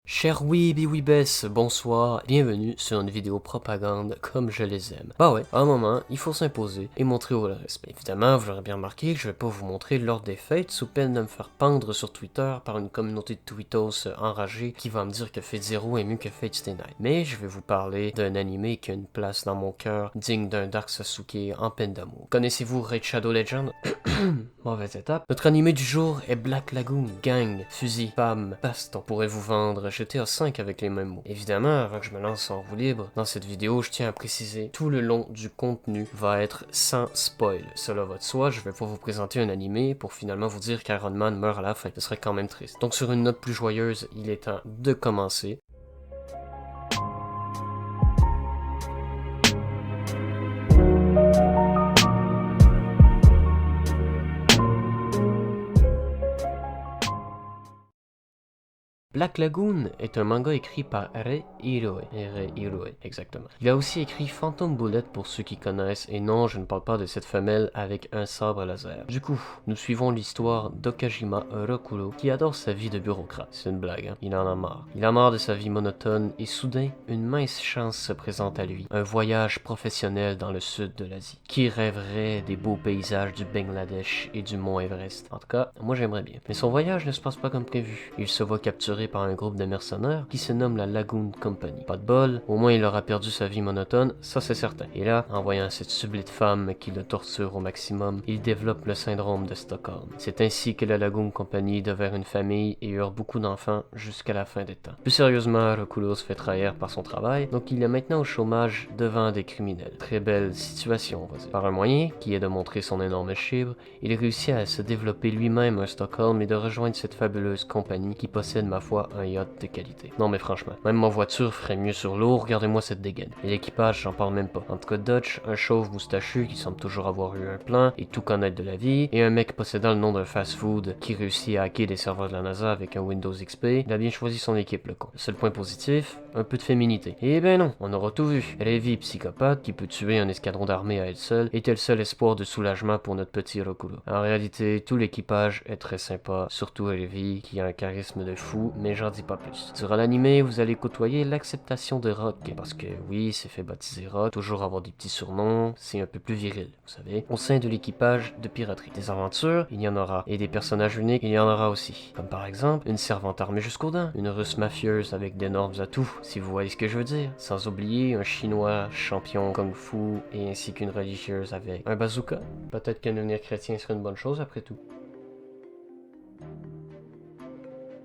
Chers weeb et weebess, bonsoir, bienvenue sur une vidéo propagande comme je les aime. Bah ouais, à un moment, il faut s'imposer et montrer au respect. Évidemment, vous l'aurez bien remarqué que je vais pas vous montrer l'ordre des fêtes sous peine de me faire pendre sur Twitter par une communauté de tweetos enragée qui va me dire que Fate Zero est mieux que Fate Stay Night. Mais je vais vous parler d'un animé qui a une place dans mon cœur digne d'un Dark Sasuke en peine d'amour. Connaissez-vous Raid Shadow Legend? Mauvaise étape. Notre animé du jour est Black Lagoon. Gang, fusil, femme, baston. Pourrait vous vendre GTA 5 avec les mêmes mots. Évidemment, avant que je me lance en roue libre, dans cette vidéo, je tiens à préciser, tout le long du contenu va être sans spoil. Cela va de soi, je vais pas vous présenter un animé pour finalement vous dire qu'Iron Man meurt à la fin. Ce serait quand même triste. Donc sur une note plus joyeuse, il est temps de commencer. Black Lagoon est un manga écrit par Rei Hiroe. Exactement. Il a aussi écrit Phantom Bullet pour ceux qui connaissent, et non, je ne parle pas de cette femelle avec un sabre laser. Du coup, nous suivons l'histoire d'Okajima Rokuro, qui adore sa vie de bureaucrate. C'est une blague, hein? Il en a marre. Il a marre de sa vie monotone, et soudain, une mince chance se présente à lui. Un voyage professionnel dans le sud de l'Asie. Qui rêverait des beaux paysages du Bangladesh et du mont Everest? En tout cas, moi j'aimerais bien. Mais son voyage ne se passe pas comme prévu. Il se voit capturé par un groupe de mercenaires qui se nomme la Lagoon Company. Pas de bol, au moins il aura perdu sa vie monotone, ça c'est certain. Et là, en voyant cette sublime femme qui le torture au maximum, il développe le syndrome de Stockholm. C'est ainsi que la Lagoon Company devient une famille et eure beaucoup d'enfants jusqu'à la fin des temps. Plus sérieusement, Rokuro se fait trahir par son travail, donc il est maintenant au chômage devant des criminels. Très belle situation, on va dire. Par un moyen, qui est de montrer son énorme chibre, il réussit à se développer lui-même un Stockholm et de rejoindre cette fabuleuse compagnie qui possède, ma foi, un yacht de qualité. Non mais franchement, même ma voiture ferait mieux sur l'eau, regardez-moi cette dégaine. Et l'équipage, j'en parle même pas. Entre cas, Dutch, un chauve moustachu qui semble toujours avoir eu un plan et tout connaître de la vie, et un mec possédant le nom d'un fast-food qui réussit à hacker des serveurs de la NASA avec un Windows XP, il a bien choisi son équipe, le con. Le seul point positif, un peu de féminité. Eh ben non, on aura tout vu. Levi, psychopathe, qui peut tuer un escadron d'armée à elle seule, était le seul espoir de soulagement pour notre petit Rokuro. En réalité, tout l'équipage est très sympa, surtout Levi, qui a un charisme de fou, mais j'en dis pas plus. Durant l'anime, vous allez côtoyer l'acceptation de Rock, parce que oui, c'est fait baptiser Rock, toujours avoir des petits surnoms, c'est un peu plus viril, vous savez, au sein de l'équipage de piraterie. Des aventures, il y en aura, et des personnages uniques, il y en aura aussi. Comme par exemple, une servante armée jusqu'aux dents, une russe mafieuse avec d'énormes atouts, si vous voyez ce que je veux dire. Sans oublier un chinois champion kung-fu, et ainsi qu'une religieuse avec un bazooka. Peut-être que devenir chrétien serait une bonne chose après tout.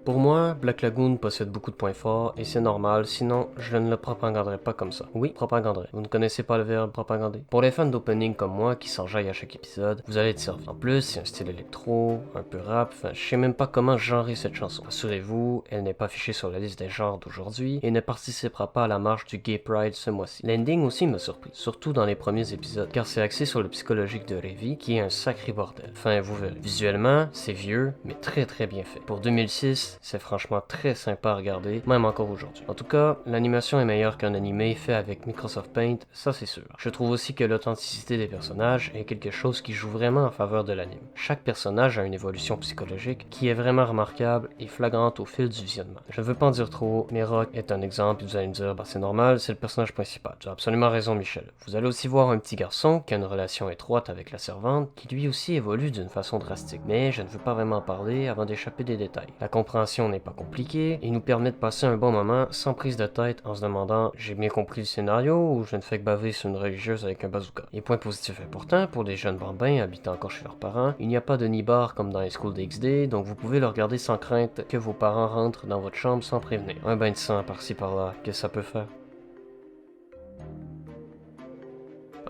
Pour moi, Black Lagoon possède beaucoup de points forts et c'est normal, sinon je ne le propaganderai pas comme ça. Oui, propaganderai. Vous ne connaissez pas le verbe propagander? Pour les fans d'opening comme moi qui s'enjaillent à chaque épisode, vous allez être servi. En plus, c'est un style électro, un peu rap, enfin je sais même pas comment genrer cette chanson. Rassurez-vous, elle n'est pas affichée sur la liste des genres d'aujourd'hui et ne participera pas à la marche du Gay Pride ce mois-ci. L'ending aussi m'a surpris, surtout dans les premiers épisodes, car c'est axé sur le psychologique de Levi qui est un sacré bordel. Enfin, vous verrez. Visuellement, c'est vieux, mais très bien fait. Pour 2006, c'est franchement très sympa à regarder, même encore aujourd'hui. En tout cas, l'animation est meilleure qu'un animé fait avec Microsoft Paint, ça c'est sûr. Je trouve aussi que l'authenticité des personnages est quelque chose qui joue vraiment en faveur de l'anime. Chaque personnage a une évolution psychologique qui est vraiment remarquable et flagrante au fil du visionnement. Je ne veux pas en dire trop, mais Rock est un exemple et vous allez me dire, bah c'est normal, c'est le personnage principal. Tu as absolument raison Michel. Vous allez aussi voir un petit garçon qui a une relation étroite avec la servante, qui lui aussi évolue d'une façon drastique. Mais je ne veux pas vraiment en parler avant d'échapper des détails. La compréhension n'est pas compliquée et nous permet de passer un bon moment sans prise de tête en se demandant j'ai bien compris le scénario ou je ne fais que baver sur une religieuse avec un bazooka. Et point positif important, pour des jeunes bambins habitant encore chez leurs parents, il n'y a pas de nibar comme dans les schools d'XD, donc vous pouvez le regarder sans crainte que vos parents rentrent dans votre chambre sans prévenir. Un bain de sang par-ci par-là, qu'est-ce que ça peut faire?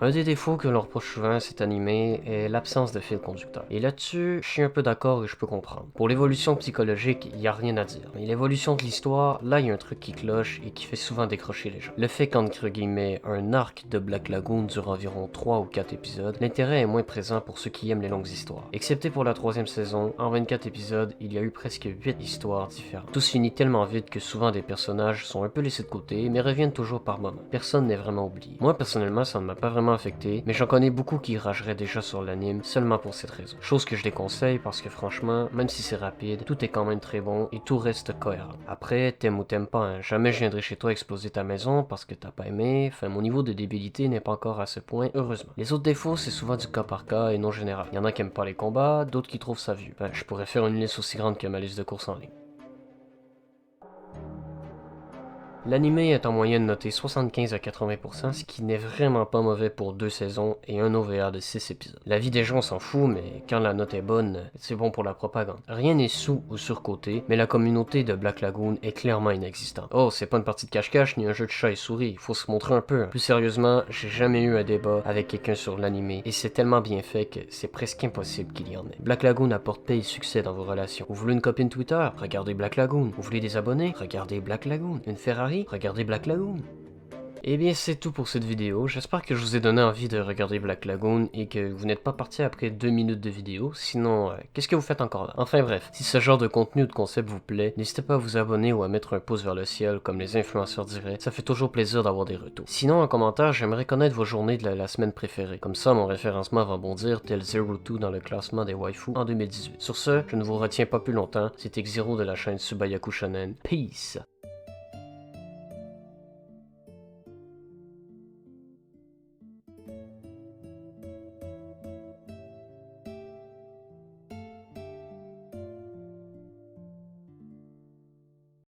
Un des défauts que l'on reproche souvent à cet animé est l'absence de fil conducteur. Et là-dessus, je suis un peu d'accord et je peux comprendre. Pour l'évolution psychologique, il n'y a rien à dire. Mais l'évolution de l'histoire, là il y a un truc qui cloche et qui fait souvent décrocher les gens. Le fait qu'entre guillemets, un arc de Black Lagoon dure environ 3 ou 4 épisodes, l'intérêt est moins présent pour ceux qui aiment les longues histoires. Excepté pour la troisième saison, en 24 épisodes, il y a eu presque 8 histoires différentes. Tout se finit tellement vite que souvent des personnages sont un peu laissés de côté, mais reviennent toujours par moments. Personne n'est vraiment oublié. Moi personnellement, ça ne m'a pas vraiment légèrement affecté, mais j'en connais beaucoup qui rageraient déjà sur l'anime seulement pour cette raison. Chose que je déconseille parce que franchement, même si c'est rapide, tout est quand même très bon et tout reste cohérent. Après, t'aimes ou t'aimes pas, hein, jamais je viendrai chez toi exploser ta maison parce que t'as pas aimé, enfin mon niveau de débilité n'est pas encore à ce point, heureusement. Les autres défauts, c'est souvent du cas par cas et non général. Il y en a qui aiment pas les combats, d'autres qui trouvent ça vieux. Ben, je pourrais faire une liste aussi grande que ma liste de courses en ligne. L'anime est en moyenne noté 75 à 80%, ce qui n'est vraiment pas mauvais pour 2 saisons et un OVA de 6 épisodes. La vie des gens s'en fout, mais quand la note est bonne, c'est bon pour la propagande. Rien n'est sous ou surcoté, mais la communauté de Black Lagoon est clairement inexistante. Oh, c'est pas une partie de cache-cache ni un jeu de chat et souris, il faut se montrer un peu. Plus sérieusement, j'ai jamais eu un débat avec quelqu'un sur l'anime, et c'est tellement bien fait que c'est presque impossible qu'il y en ait. Black Lagoon apporte paix et succès dans vos relations. Vous voulez une copine Twitter? Regardez Black Lagoon. Vous voulez des abonnés? Regardez Black Lagoon. Une Ferrari? Regardez Black Lagoon. Et bien c'est tout pour cette vidéo, j'espère que je vous ai donné envie de regarder Black Lagoon et que vous n'êtes pas parti après 2 minutes de vidéo, sinon qu'est-ce que vous faites encore là? Enfin bref, si ce genre de contenu ou de concept vous plaît, n'hésitez pas à vous abonner ou à mettre un pouce vers le ciel comme les influenceurs diraient, ça fait toujours plaisir d'avoir des retours. Sinon en commentaire, j'aimerais connaître vos journées de la semaine préférée, comme ça mon référencement va bondir tel Zero2 dans le classement des waifus en 2018. Sur ce, je ne vous retiens pas plus longtemps, c'était Xero de la chaîne Subayaku Shonen, peace!